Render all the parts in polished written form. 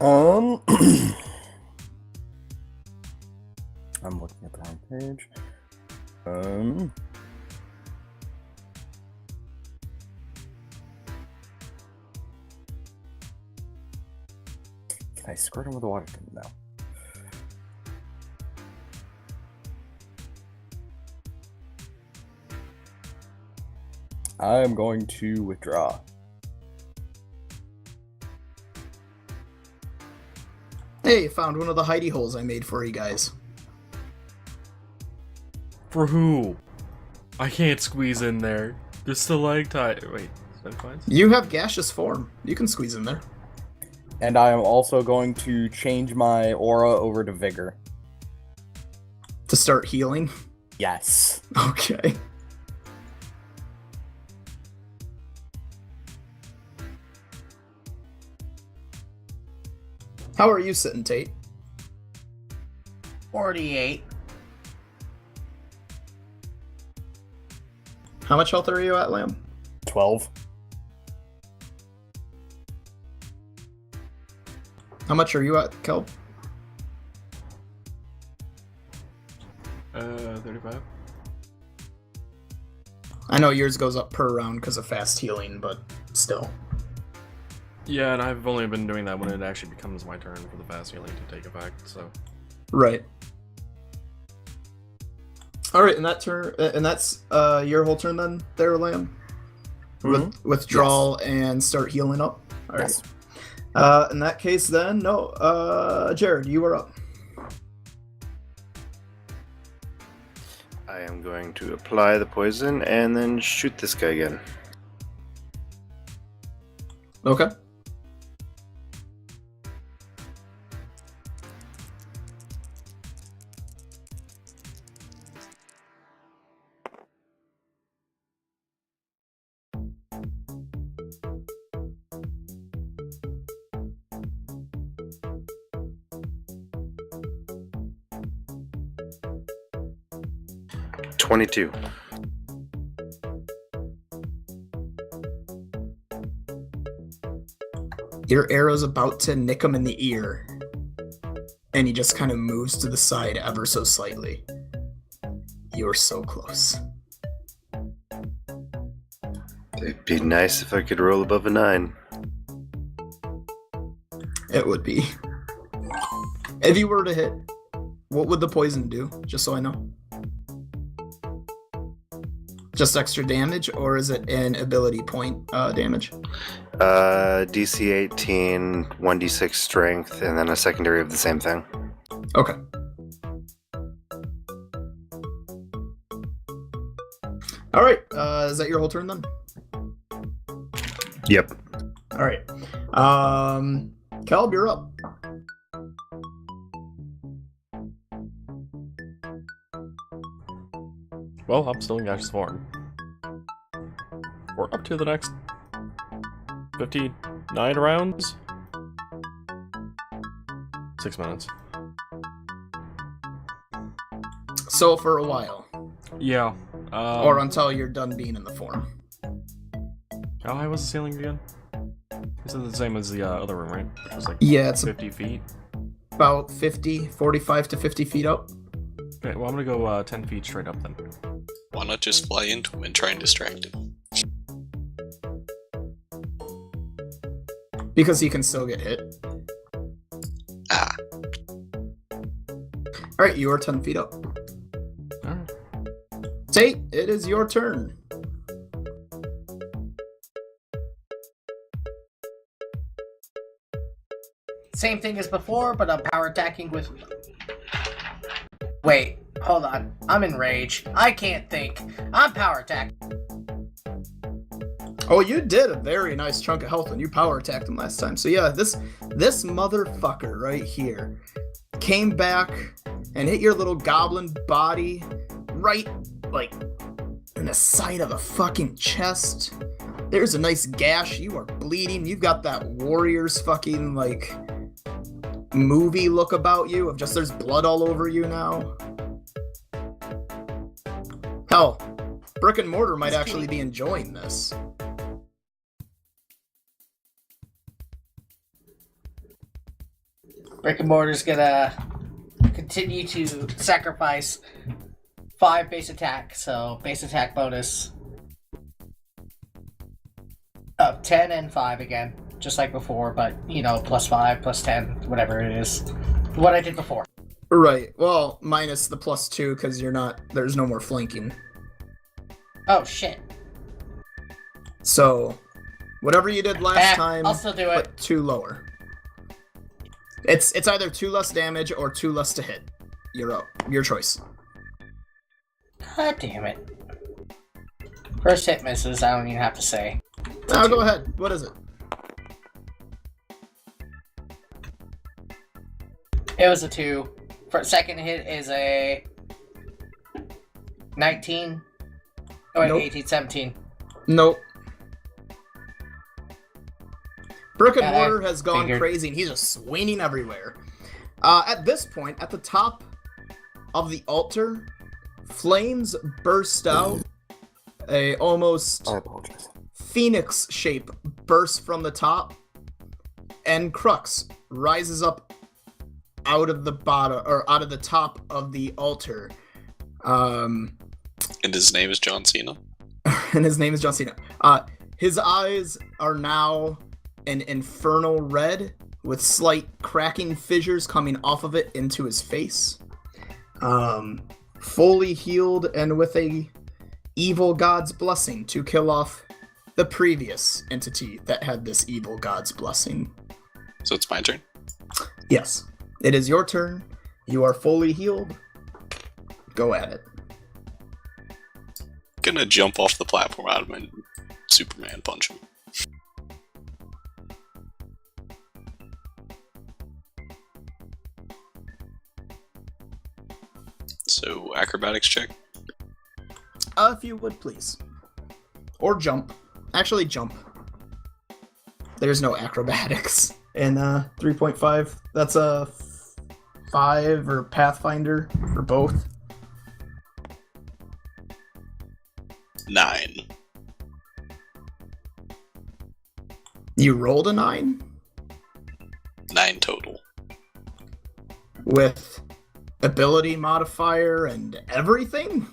Um, I'm looking at the wrong page. Can I squirt him with a water gun? No. I'm going to withdraw. Hey, found one of the hidey holes I made for you guys. For who? I can't squeeze in there. There's stalactite. Wait, stalactites? You have gaseous form. You can squeeze in there. And I am also going to change my aura over to Vigor. To start healing? Yes. Okay. How are you sitting, Tate? 48. How much health are you at, Lamb? 12. How much are you at, Kelp? 35. I know yours goes up per round because of fast healing, but still. Yeah, and I've only been doing that when it actually becomes my turn for the fast healing to take effect, so. Right. Alright, and that's your whole turn then, there, Lamb? Withdrawal and start healing up? Alright. Yes. In that case then, no. Jared, you are up. I am going to apply the poison and then shoot this guy again. Okay. $22. Your arrow's about to nick him in the ear, and he just kind of moves to the side ever so slightly. You're so close. It'd be nice if I could roll above a 9. It would be. If you were to hit, what would the poison do? Just so I know. Just extra damage, or is it an ability point damage? DC 18, 1d6 strength, and then a secondary of the same thing. Okay. Alright, is that your whole turn then? Yep. Alright. Caleb, you're up. Well, I'm still in gaseous form. We're up to the next 59 rounds. 6 minutes. So for a while. Yeah. Or until you're done being in the form. How high was the ceiling again? Is it the same as the other room, right? Which was like Yeah, it's 50 feet. about 45 to 50 feet up. Okay, well I'm gonna go 10 feet straight up then. Why not just fly into him and try and distract him? Because he can still get hit. Ah, Alright, you are 10 feet up. Alright. Tate, it is your turn. Same thing as before, but I'm power attacking with... Wait, hold on. I'm in rage. I can't think. I'm power attacking. Oh, you did a very nice chunk of health when you power attacked him last time. So yeah, this motherfucker right here came back and hit your little goblin body right, like, in the side of the fucking chest. There's a nice gash. You are bleeding. You've got that warrior's fucking, like, movie look about you of just there's blood all over you now. Hell, Brick and Mortar might actually be enjoying this. Brick and Mortar's gonna continue to sacrifice 5 base attack, so base attack bonus of 10 and 5 again, just like before, but, plus 5, plus 10, whatever it is. What I did before. Right. Well, minus the +2 because there's no more flanking. Oh, shit. So, whatever you did last time, I'll still do it. but 2 lower. It's either 2 less damage or 2 less to hit. You're up. Your choice. God damn it. First hit misses, I don't even have to say. Now go ahead. What is it? It was a 2. For second hit is a 19. Oh, wait, Nope. 18, 17. Nope. Brick and Yeah, Mortar has gone figured. crazy and he's just swinging everywhere. At this point, at the top of the altar, flames burst out. A almost I apologize. phoenix shape bursts from the top, and Crux rises up out of the bottom or out of the top of the altar. And his name is John Cena. And his name is John Cena. His eyes are now an infernal red with slight cracking fissures coming off of it into his face. Fully healed and with a evil god's blessing to kill off the previous entity that had this evil god's blessing. So it's my turn. Yes, it is your turn. You are fully healed. Go at it. Gonna jump off the platform out of him and Superman punch him. So, acrobatics check. If you would, please. Or jump. Actually, jump. There's no acrobatics in 3.5. That's a 5 or Pathfinder for both. 9. You rolled a 9 9 total. with ability modifier and everything?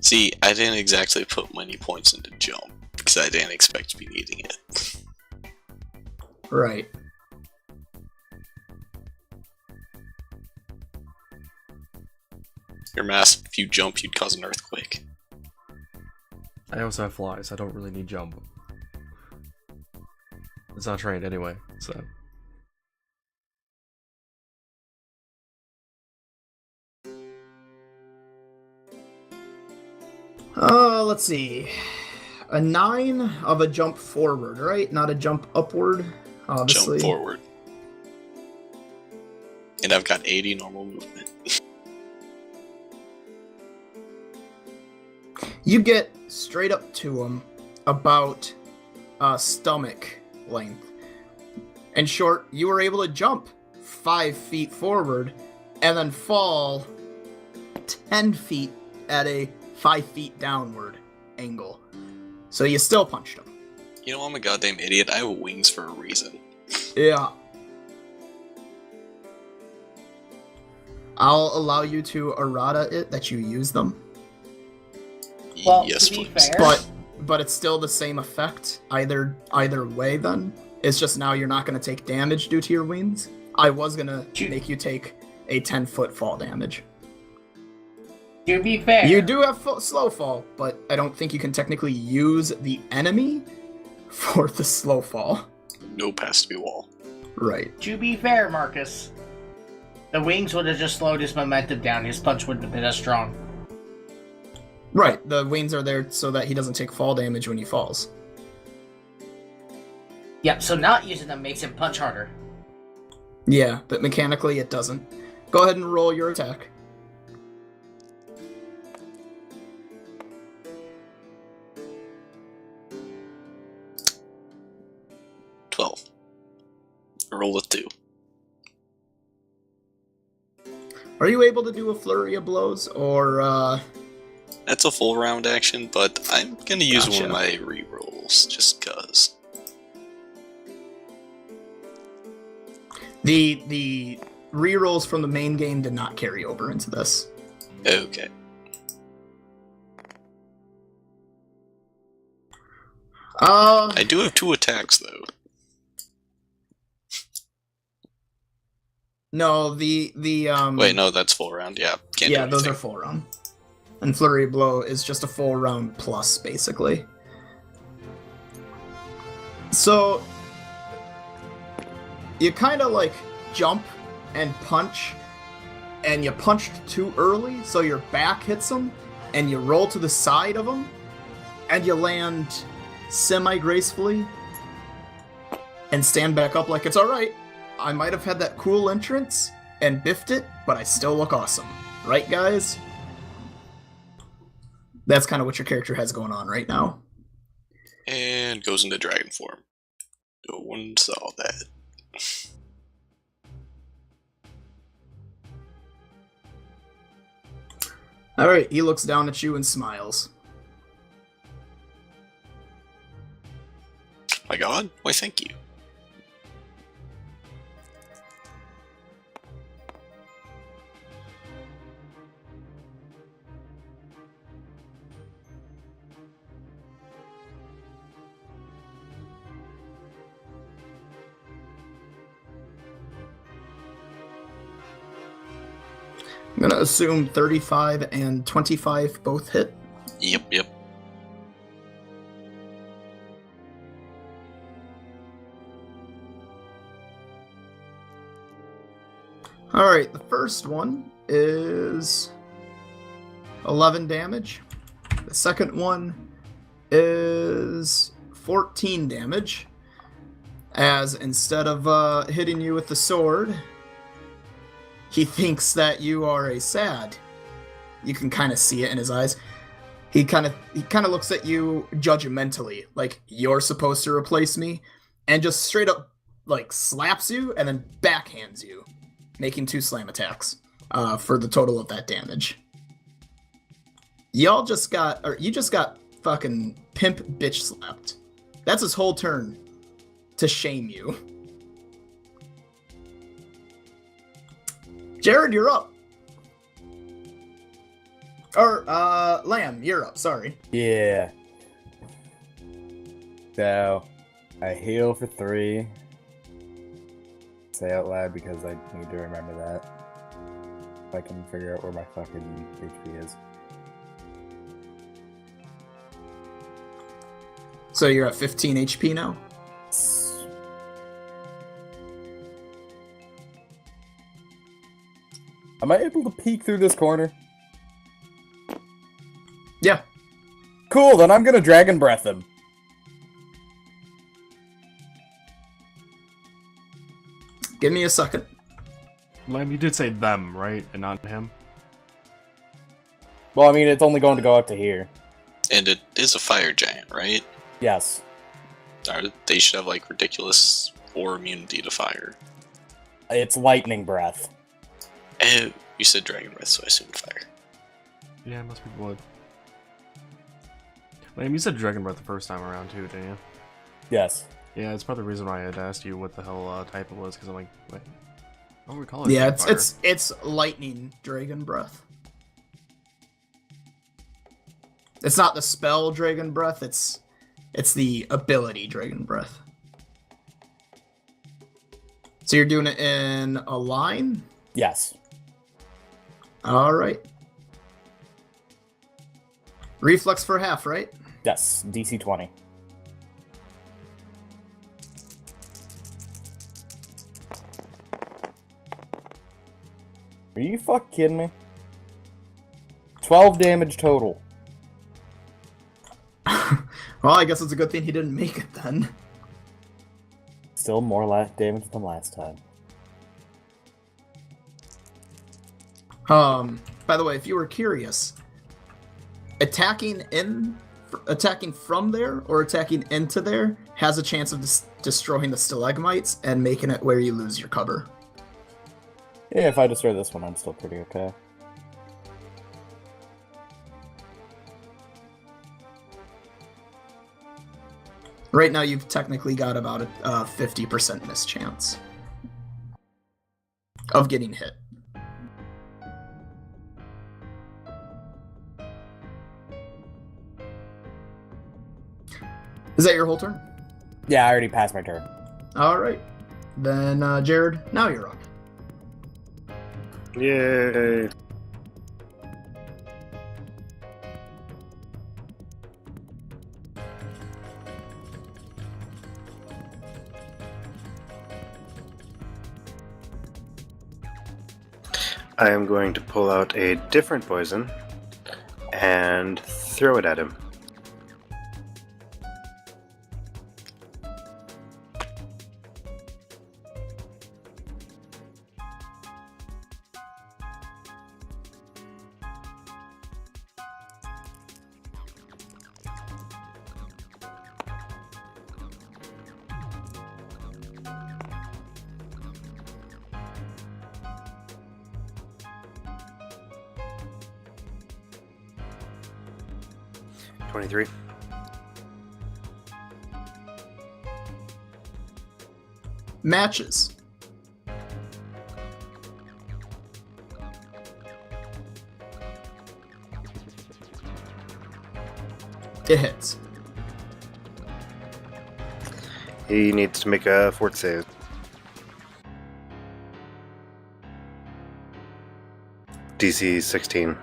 See, I didn't exactly put many points into jump, because I didn't expect to be needing it. Right. Your mass, if you jump, you'd cause an earthquake. I also have flies. I don't really need jump. It's not trained anyway, so. Let's see. A 9 of a jump forward, right? Not a jump upward, obviously. Jump forward. And I've got 80 normal movement. You get straight up to him, about stomach length. In short, you were able to jump 5 feet forward and then fall 10 feet at a 5 feet downward angle. So you still punched him. You know, I'm a goddamn idiot. I have wings for a reason. Yeah. I'll allow you to errata it that you use them, Well, Yes, to be please. fair, but it's still the same effect either way. Then it's just now you're not going to take damage due to your wings. I was going to make you take a 10-foot fall damage. to be fair, You do have slow fall, but I don't think you can technically use the enemy for the slow fall. No pass to be wall. Right. To be fair, Marcus, the wings would have just slowed his momentum down. His punch wouldn't have been as strong. Right. The wings are there so that he doesn't take fall damage when he falls. Yep, so not using them makes him punch harder. Yeah, but mechanically it doesn't. Go ahead and roll your attack. Roll a 2. Are you able to do a flurry of blows, or That's a full round action, but I'm gonna use one Gotcha. of my rerolls, just cause. The rerolls from the main game did not carry over into this. Okay. I do have 2 attacks though. No, the Wait, no, that's full round. Yeah, can't yeah, do those are anything. full round. And Flurry of Blow is just a full round plus, basically. So you kind of like jump and punch, and you punched too early, so your back hits him, and you roll to the side of him, and you land semi-gracefully, and stand back up like it's alright. I might have had that cool entrance and biffed it, but I still look awesome. Right, guys? That's kind of what your character has going on right now. And goes into dragon form. No one saw that. Alright, he looks down at you and smiles. My god, why thank you. I'm gonna assume 35 and 25 both hit. Yep. Alright, the first one is 11 damage. The second one is 14 damage. As instead of hitting you with the sword, he thinks that you are a sad. You can kind of see it in his eyes. He kind of looks at you judgmentally, like you're supposed to replace me, and just straight up like slaps you and then backhands you, making 2 slam attacks for the total of that damage. You just got fucking pimp bitch slapped. That's his whole turn to shame you. Jared, you're up. Or, Lamb, you're up, sorry. Yeah. So, I heal for 3. Say out loud because I need to remember that. If I can figure out where my fucking HP is. So you're at 15 HP now? Am I able to peek through this corner? Yeah. Cool, then I'm gonna Dragon Breath him. Give me a second. Lamb, you did say them, right? And not him? Well, I mean, it's only going to go up to here. And it is a fire giant, right? Yes. They should have like ridiculous or immunity to fire. It's Lightning Breath. Oh, you said dragon breath, so I assumed fire. Yeah, it must be blood. Lamb, you said Dragon Breath the first time around too, didn't you? Yes. Yeah, it's part of the reason why I had asked you what the hell type it was, because I'm like, wait. I don't recall it. Yeah, being fire. it's lightning dragon breath. It's not the spell dragon breath, it's the ability dragon breath. So you're doing it in a line? Yes. Alright. Reflex for half, right? Yes. DC 20. Are you fucking kidding me? 12 damage total. Well, I guess it's a good thing he didn't make it then. Still more damage than last time. By the way, if you were curious, attacking from there or attacking into there has a chance of destroying the stalagmites and making it where you lose your cover. Yeah, if I destroy this one, I'm still pretty okay. Right now, you've technically got about a 50% mischance. of getting hit. Is that your whole turn? Yeah, I already passed my turn. All right. Then, Jared, now you're up. Yay. I am going to pull out a different poison and throw it at him. Three. Matches. It hits. He needs to make a fort save. DC 16.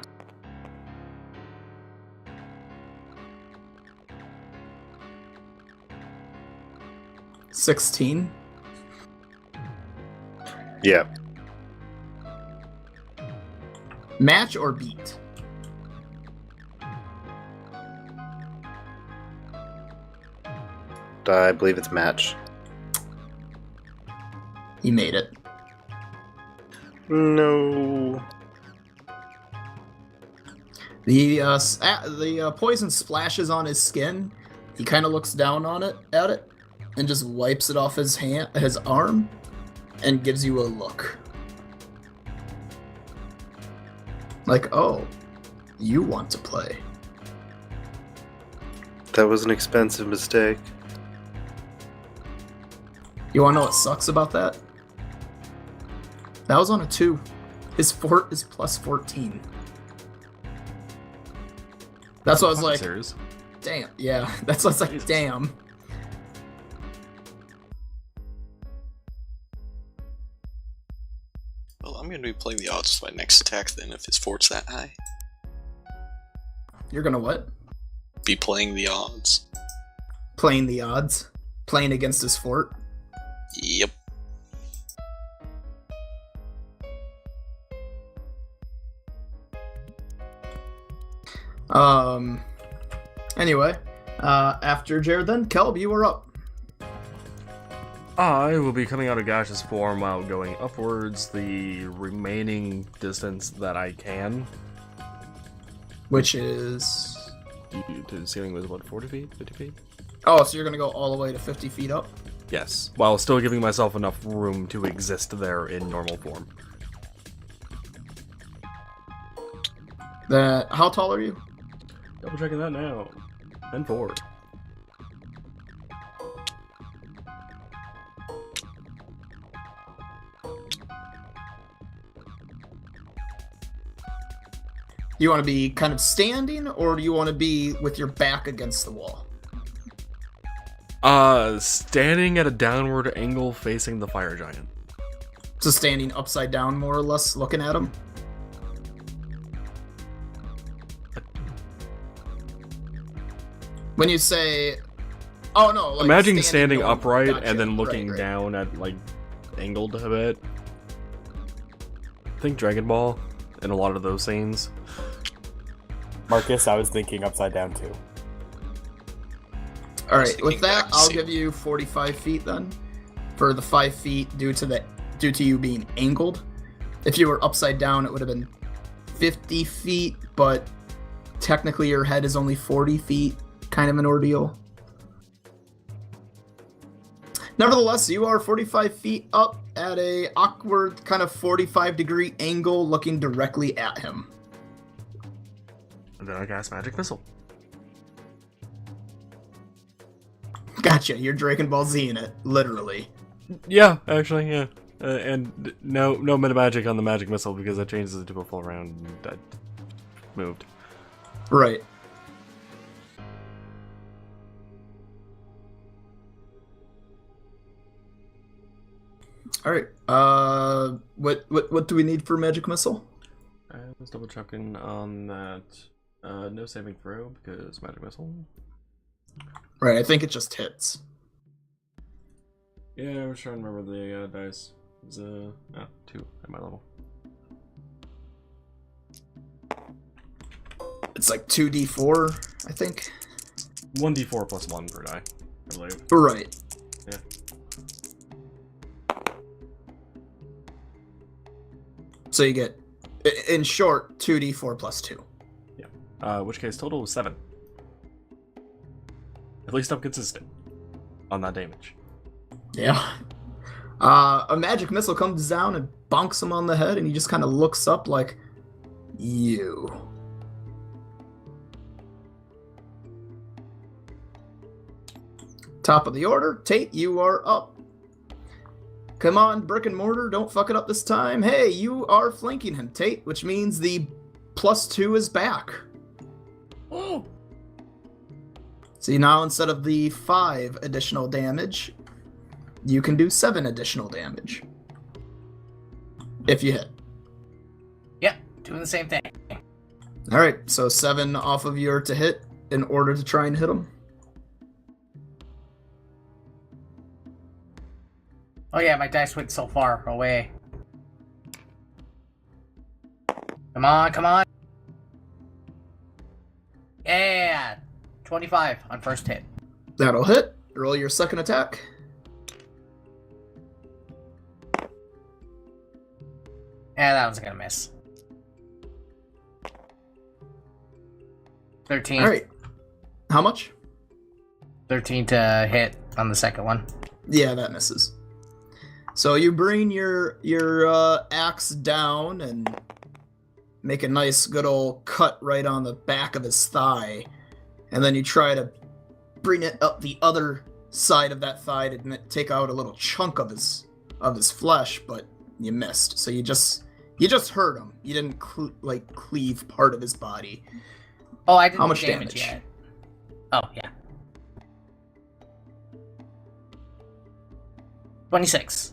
$16. Yeah. Match or beat? I believe it's match. He made it. No. The poison splashes on his skin. He kind of looks down on it at it and just wipes it off his arm and gives you a look. Like, oh, you want to play. That was an expensive mistake. You want to know what sucks about that? That was on a 2. His fort is plus 14. That's what I was like, Serious? damn. Yeah, that's what I was like, Jesus. damn. Well, I'm going to be playing the odds with my next attack then if his fort's that high. You're gonna what? Be playing the odds. Playing the odds? Playing against his fort? Yep. Anyway, after Jared then, Kelb, you were up. I will be coming out of Gash's form while going upwards the remaining distance that I can. Which is... To the ceiling was what, 40 feet? 50 feet? Oh, so you're gonna go all the way to 50 feet up? Yes, while still giving myself enough room to exist there in normal form. How tall are you? Double checking that now. And forward. Do you want to be kind of standing, or do you want to be with your back against the wall? Standing at a downward angle facing the fire giant. So standing upside down, more or less, looking at him? When you say... Oh, no. Like Imagine standing going- upright gotcha, and then looking right. down at, like, angled a bit. Think Dragon Ball in a lot of those scenes. Marcus, I was thinking upside down too. All right, thinking with that, back to I'll see- give you 45 feet then. For the 5 feet due to you being angled. If you were upside down, it would have been 50 feet, but technically your head is only 40 feet. Kind of an ordeal. Nevertheless, you are 45 feet up at a awkward kind of 45-degree angle looking directly at him. And then I cast Magic Missile. Gotcha, you're Dragon Ball Z in it, literally. Yeah, actually, yeah. And no meta magic on the magic missile because that changes it to a full round. I moved. Right. All right. What do we need for magic missile? I was double checking on that. No saving throw because magic missile. Right. I think it just hits. Yeah, I was trying to remember the dice. It was 2 at my level. It's like 2d4, I think. 1d4 plus 1 per die, I believe. Right. Yeah. So you get, in short, 2d4 plus 2. Yeah. Which case total was 7. At least I'm consistent on that damage. Yeah. A magic missile comes down and bonks him on the head, and he just kind of looks up like, you. Top of the order, Tate, you are up. Come on, brick and mortar, don't fuck it up this time. Hey, you are flanking him, Tate, which means the +2 is back. Oh. See, now instead of the 5 additional damage, you can do 7 additional damage. If you hit. Yep, doing the same thing. Alright, so 7 off of your to hit in order to try and hit him. Oh yeah, my dice went so far away. Come on, come on. Yeah, 25 on first hit. That'll hit. Roll your second attack. Yeah, that one's gonna miss. 13. Alright. How much? 13 to hit on the second one. Yeah, that misses. So you bring your axe down and make a nice good old cut right on the back of his thigh, and then you try to bring it up the other side of that thigh to take out a little chunk of his flesh, but you missed. So you just hurt him. You didn't cleave part of his body. Oh, I didn't How much damage damage? yet. Oh yeah. 26.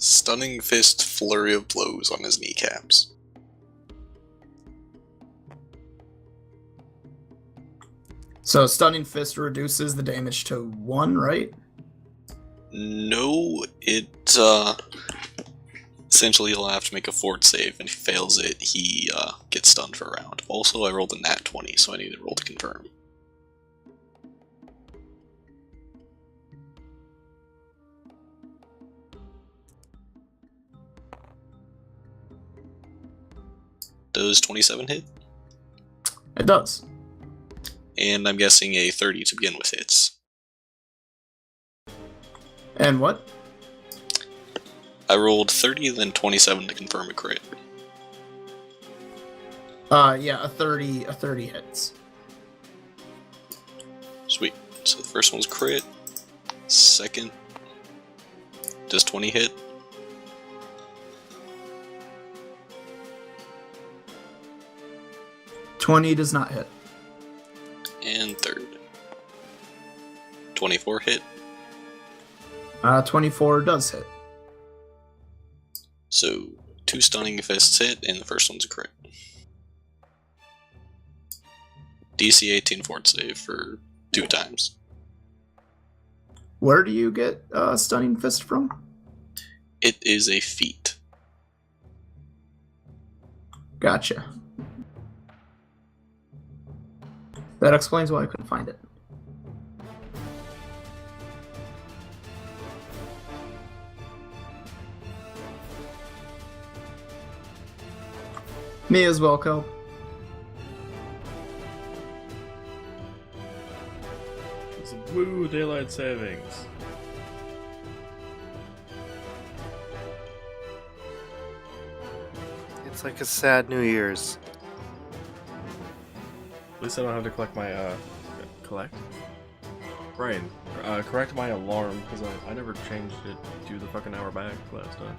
Stunning fist, flurry of blows on his kneecaps. So stunning fist reduces the damage to 1, right? No, it essentially he'll have to make a fort save, and if he fails it, he gets stunned for a round. Also, I rolled a nat 20, so I need to roll to confirm. Does 27 hit? It does. And I'm guessing a 30 to begin with hits. And what? I rolled 30, then 27 to confirm a crit. Yeah, a 30 hits. Sweet. So the first one's crit. Second. Does 20 hit? $20 does not hit. And third. 24 hit. 24 does hit. So 2 stunning fists hit, and the first one's a crit. DC 18 fort save for 2 times. Where do you get stunning fist from? It is a feat. Gotcha. That explains why I couldn't find it. Me as well, Kel. Woo, daylight savings. It's like a sad New Year's. At least I don't have to collect my collect. Brain, correct my alarm, because I never changed it to the fucking hour back last time.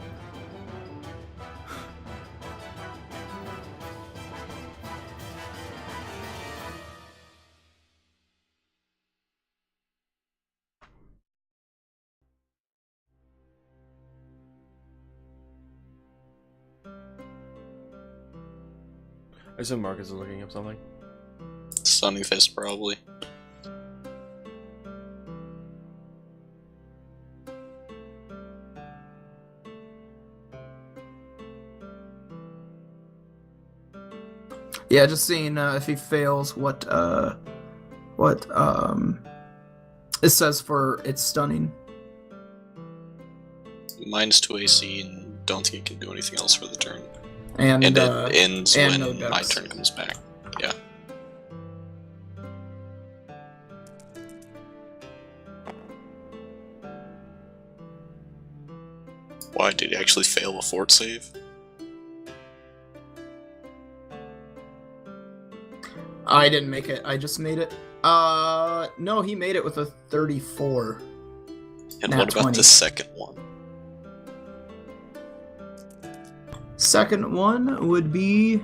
I assume Marcus is looking up something. Stunning Fist, probably. Yeah, just seeing if he fails what it says for its stunning. -2 AC, and don't think it can do anything else for the turn. And it ends when no my dex. turn comes back. Yeah. Why, did he actually fail a fort save? I didn't make it. I just made it. No, he made it with a 34. And Nat what about 20. the second one? Second one would be...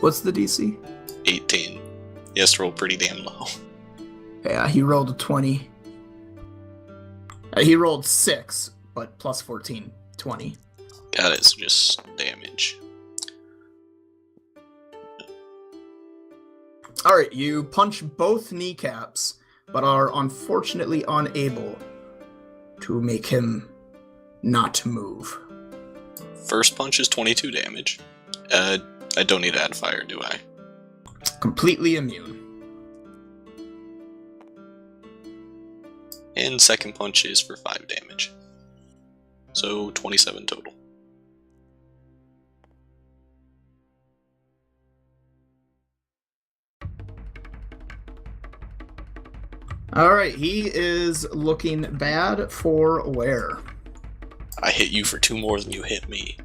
What's the DC? 18. He has to roll pretty damn low. Yeah, he rolled a 20. He rolled 6, but plus 14, 20. Got it, so just damage. Alright, you punch both kneecaps, but are unfortunately unable to make him not move. First punch is 22 damage. I don't need to add fire, do I? Completely immune. And second punch is for 5 damage. So 27 total. Alright, he is looking bad for wear. I hit you for 2 more than you hit me.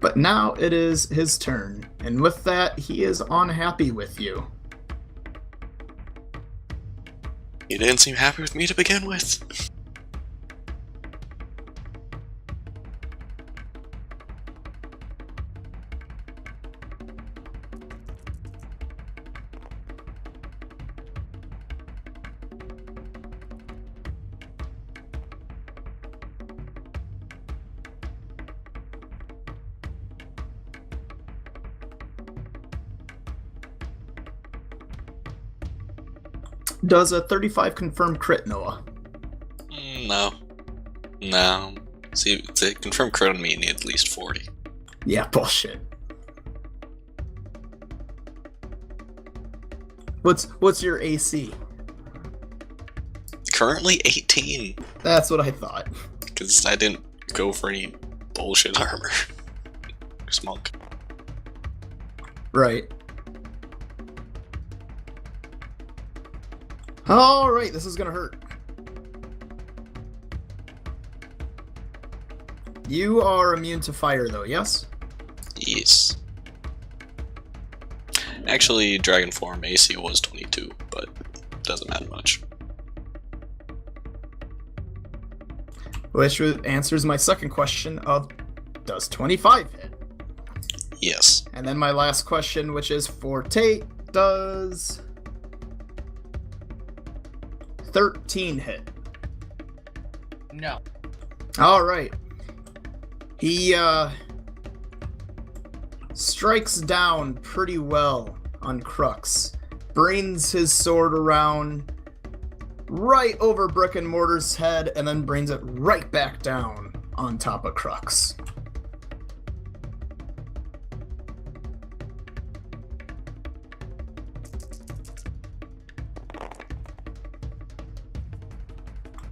But now it is his turn, and with that, he is unhappy with you. You didn't seem happy with me to begin with. Does a 35 confirm crit, Noah? No. No. See, to confirm crit on me, you need at least 40. Yeah, bullshit. What's your AC? Currently 18, That's what I thought. because I didn't go for any bullshit armor. Smoke. Right. Alright, this is gonna hurt. You are immune to fire, though, yes? Yes. Actually, Dragon Form AC was 22, but doesn't matter much. Which answers my second question of, does 25 hit? Yes. And then my last question, which is for Tate, does 13 hit? No. Alright. He, strikes down pretty well on Crux. Brings his sword around right over Brick and Mortar's head, and then brings it right back down on top of Crux.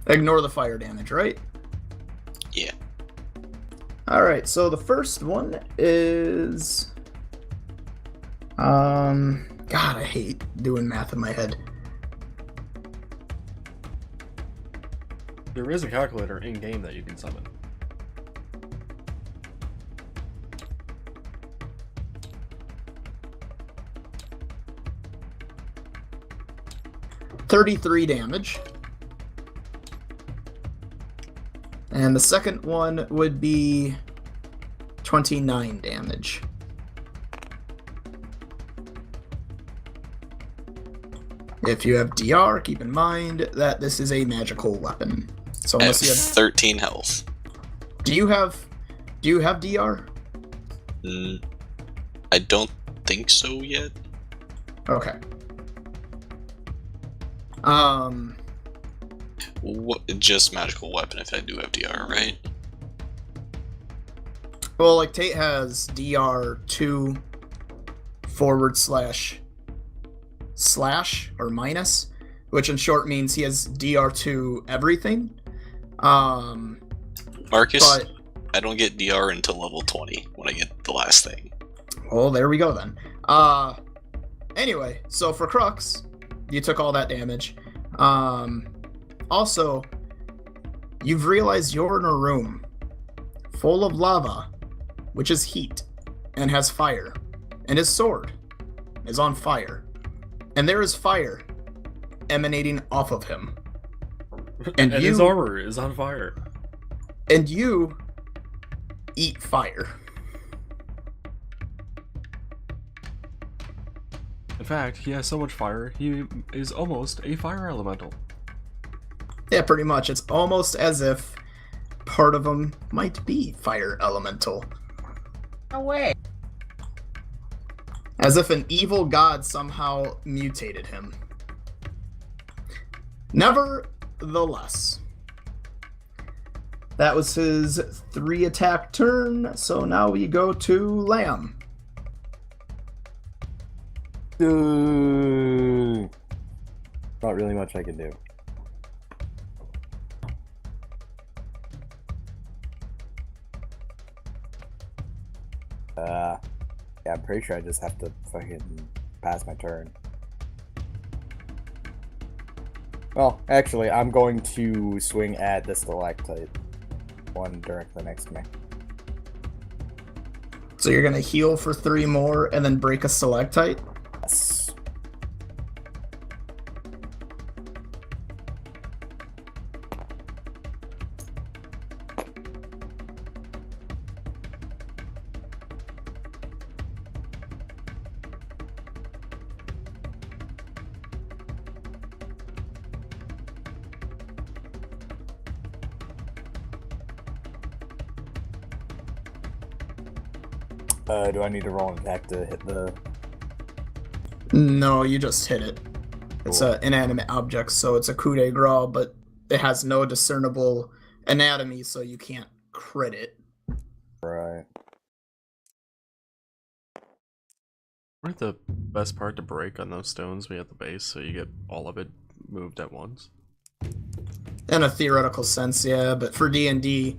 Ignore the fire damage, right? Yeah. Alright, so the first one is... God, I hate doing math in my head. There is a calculator in-game that you can summon. 33 damage. And the second one would be 29 damage. If you have DR, keep in mind that this is a magical weapon. So I have unless you have 13 health. Do you have DR? I don't think so yet. Okay. What, just magical weapon if I do have DR, right? Well, like Tate has DR2 / or minus, which in short means he has DR2 everything. Marcus, But I don't get DR until level 20 when I get the last thing. well, there we go then. Anyway, so for Crux, you took all that damage. Also, you've realized you're in a room full of lava, which is heat and has fire, and his sword is on fire, and there is fire emanating off of him, And his armor is on fire. and you eat fire. In fact, he has so much fire, he is almost a fire elemental. Yeah, pretty much. It's almost as if part of him might be fire elemental. No way. As if an evil god somehow mutated him. Nevertheless, that was his 3 attack turn, so now we go to Lamb. Not really much I can do. Yeah, I'm pretty sure I just have to fucking pass my turn. Well, actually, I'm going to swing at the stalactite one directly next to me. So you're gonna heal for 3 more and then break a stalactite? Yes. Do I need to roll an attack to hit the... No, you just hit it. It's Cool. an inanimate object, so it's a coup de grace, but it has no discernible anatomy, so you can't crit it. Right. Aren't the best part to break on those stones be at the base, so you get all of it moved at once? In a theoretical sense, yeah, but for D&D,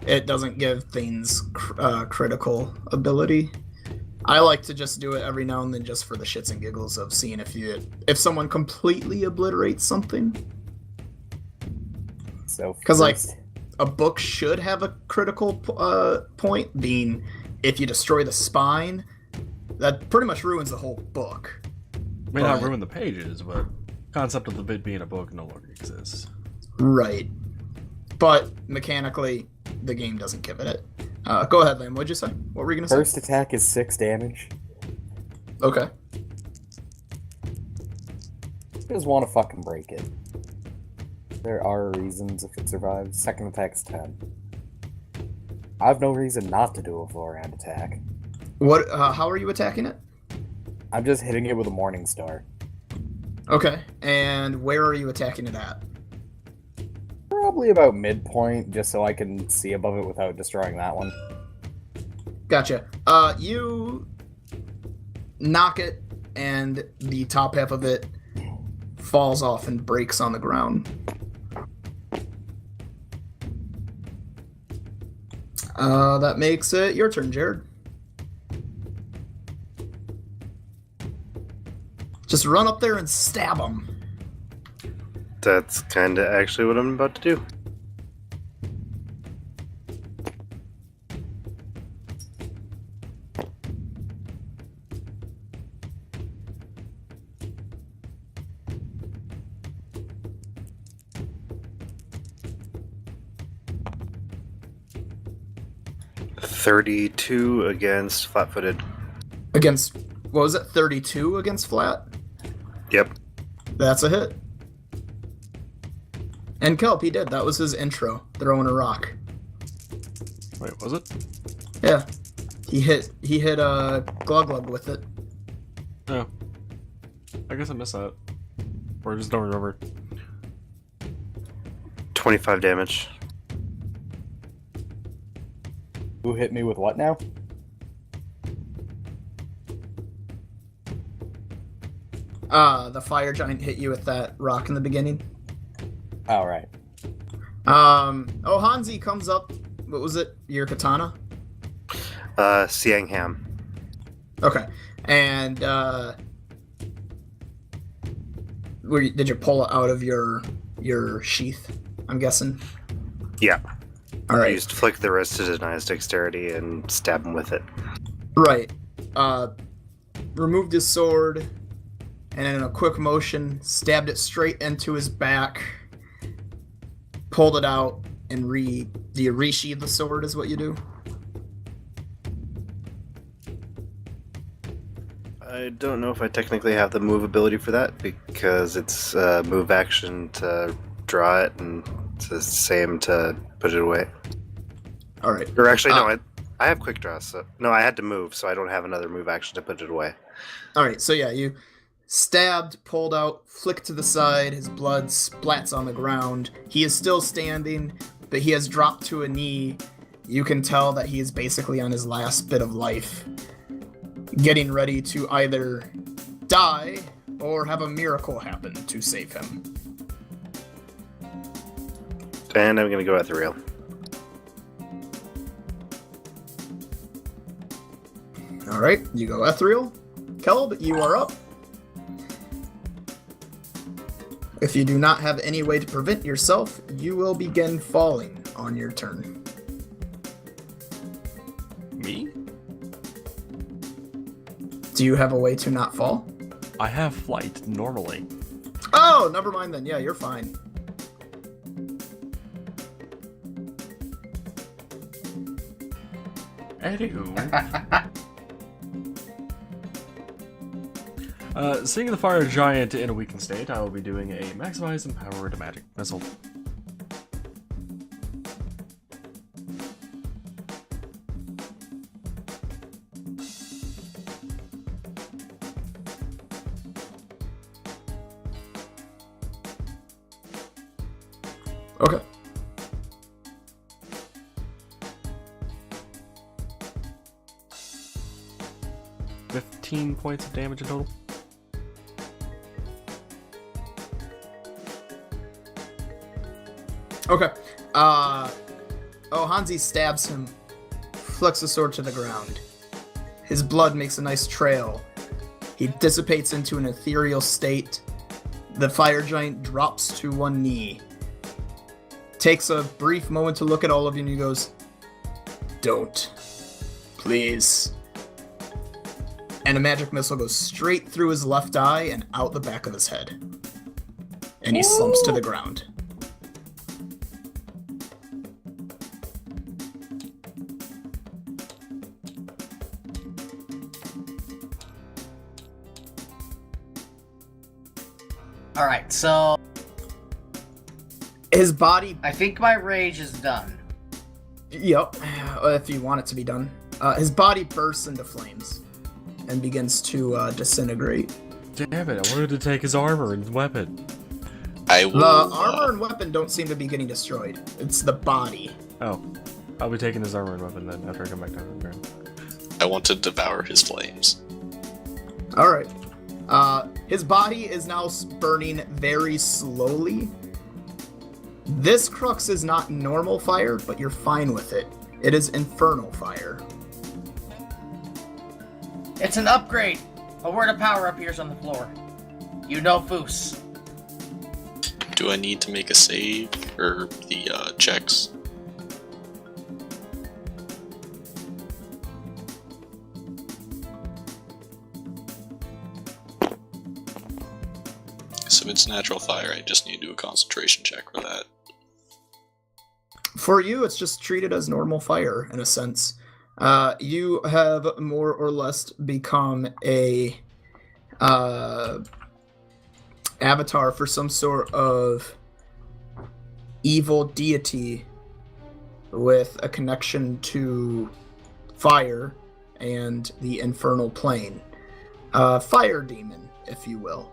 it doesn't give things critical ability. I like to just do it every now and then just for the shits and giggles of seeing if someone completely obliterates something. So, 'Cause, like, first- A book should have a critical point, being if you destroy the spine, that pretty much ruins the whole book. May not Right. ruin the pages, but concept of the bit being a book no longer exists. Right. But mechanically, the game doesn't give it. Go ahead, Liam. What'd you say? What were you gonna say? first attack is 6 damage. Okay. Just want to fucking break it. There are reasons if it survives. Second attack's 10. I have no reason not to do a full-round attack. What? How are you attacking it? I'm just hitting it with a Morning Star. Okay. And where are you attacking it at? Probably about midpoint, just so I can see above it without destroying that one. Gotcha. You knock it, and the top half of it falls off and breaks on the ground. That makes it your turn, Jared. Just run up there and stab him. That's kind of actually what I'm about to do. 32 against flat-footed. Against, what was it, 32 against flat? Yep. That's a hit. And Kelp, he did. That was his intro, throwing a rock. Wait, was it? Yeah. He hit Glug Glug with it. No. I guess I missed that. Or I just don't remember. 25 damage. Who hit me with what now? The fire giant hit you with that rock in the beginning. All right. Hanzi comes up. What was it? Your katana? Siang Ham. Okay. And, did you pull it out of your sheath, I'm guessing? Yeah. All I right. used Flick the Wrist to deny his dexterity and stab him with it. Right. Removed his sword, and in a quick motion, stabbed it straight into his back, pulled it out, and do you resheathe the sword is what you do? I don't know if I technically have the move ability for that, because it's a move action to draw it, and it's the same to put it away. All right. Or actually, no, I have quick draw, so... No, I had to move, so I don't have another move action to put it away. All right, so yeah, you stabbed, pulled out, flicked to the side, his blood splats on the ground. He is still standing, but he has dropped to a knee. You can tell that he is basically on his last bit of life, getting ready to either die or have a miracle happen to save him. And I'm gonna go ethereal. All right, you go ethereal. Kelb, you are up. If you do not have any way to prevent yourself, you will begin falling on your turn. Me? Do you have a way to not fall? I have flight normally. Oh, never mind then. Yeah, you're fine. Anywho. Seeing the fire giant in a weakened state, I will be doing a maximize empowered magic missile. Okay. $15 points of damage in total. Okay. Hanzi stabs him, flicks the sword to the ground. His blood makes a nice trail. He dissipates into an ethereal state. The fire giant drops to one knee. Takes a brief moment to look at all of you and he goes, "Don't. Please." And a magic missile goes straight through his left eye and out the back of his head. And he slumps to the ground. Alright, so His body... I think my rage is done. Yep, if you want it to be done. His body bursts into flames and begins to disintegrate. Damn it, I wanted to take his armor and weapon. I will. The armor and weapon don't seem to be getting destroyed. It's the body. Oh. I'll be taking his armor and weapon then after I come back down to the ground. I want to devour his flames. Alright. His body is now burning very slowly. This crux is not normal fire, but you're fine with it. It is infernal fire. It's an upgrade. A word of power appears on the floor. You know Foos. Do I need to make a save or the checks? So if it's natural fire, I just need to do a concentration check for that. For you, it's just treated as normal fire, in a sense. You have more or less become a avatar for some sort of evil deity with a connection to fire and the infernal plane. Fire demon, if you will.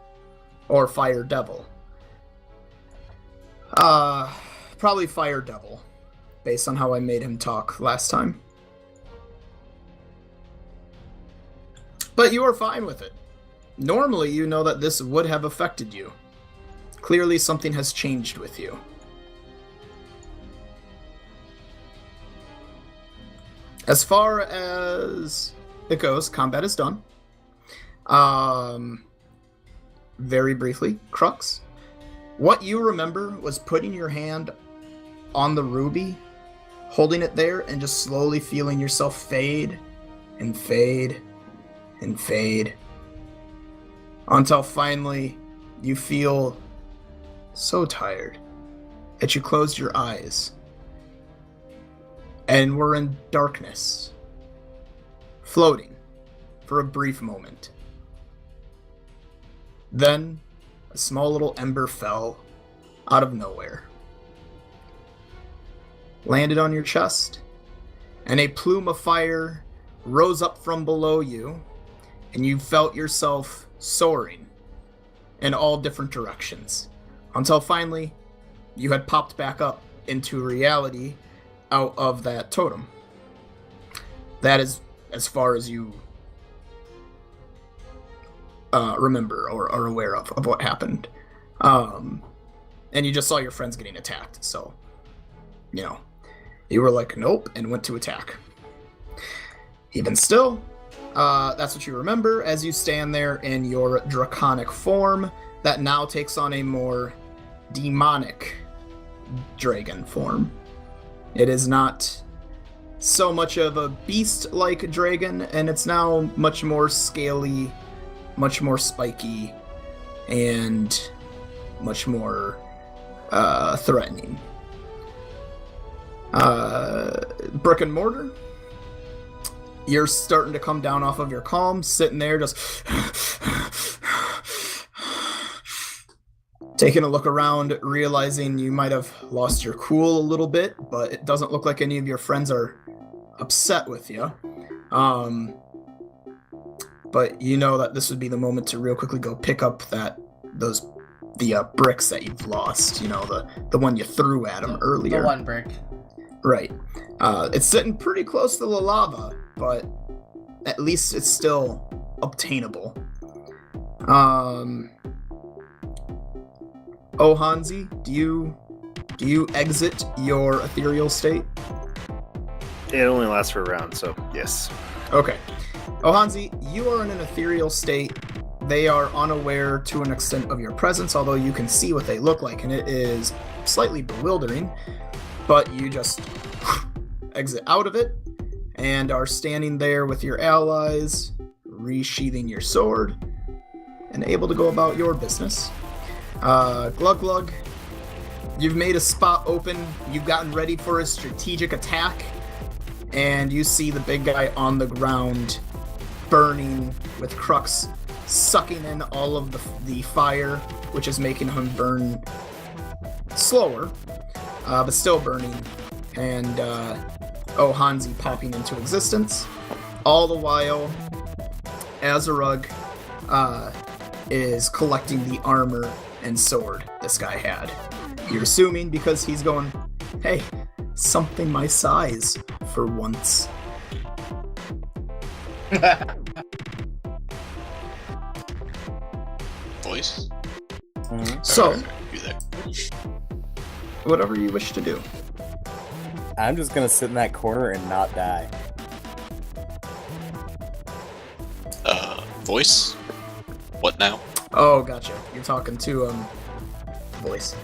Or fire devil. Probably fire devil, based on how I made him talk last time. But you are fine with it. Normally, you know that this would have affected you. Clearly, something has changed with you. As far as it goes, combat is done. Very briefly, Crux. What you remember was putting your hand on the ruby, holding it there, and just slowly feeling yourself fade and fade and fade. Until finally, you feel so tired that you closed your eyes. And were in darkness, floating for a brief moment. Then, a small little ember fell out of nowhere, landed on your chest, and a plume of fire rose up from below you, and you felt yourself soaring in all different directions, until finally, you had popped back up into reality out of that totem. That is as far as you remember or are aware of what happened. And you just saw your friends getting attacked, so, you know, you were like, nope, and went to attack. Even still, that's what you remember as you stand there in your draconic form that now takes on a more demonic dragon form. It is not so much of a beast-like dragon, and it's now much more scaly, much more spiky, and much more threatening. Brick and mortar, you're starting to come down off of your calm, sitting there just taking a look around, realizing you might have lost your cool a little bit, but it doesn't look like any of your friends are upset with you. But you know that this would be the moment to real quickly go pick up the bricks that you've lost. You know, the one you threw at them earlier. The one brick. Right. It's sitting pretty close to the lava, but at least it's still obtainable. Oh, Hansi, do you exit your ethereal state? It only lasts for a round, so yes. Okay. Oh, Hansi, you are in an ethereal state. They are unaware to an extent of your presence, although you can see what they look like, and it is slightly bewildering. But you just exit out of it and are standing there with your allies, resheathing your sword, and able to go about your business. Glug Glug, you've made a spot open, you've gotten ready for a strategic attack, and you see the big guy on the ground burning with Crux sucking in all of the fire, which is making him burn slower, but still burning, and Hansi popping into existence. All the while, Azarug is collecting the armor and sword this guy had. You're assuming because he's going, hey, something my size for once. Voice? Mm-hmm. So, You there? whatever you wish to do. I'm just gonna sit in that corner and not die. Voice? What now? Oh, gotcha. You're talking to, voice.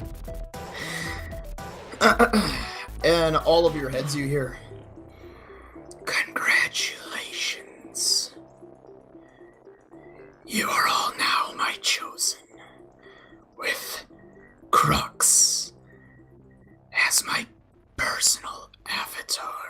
And all of your heads you hear, congratulations. You are all now my chosen, with Crux as my personal avatar.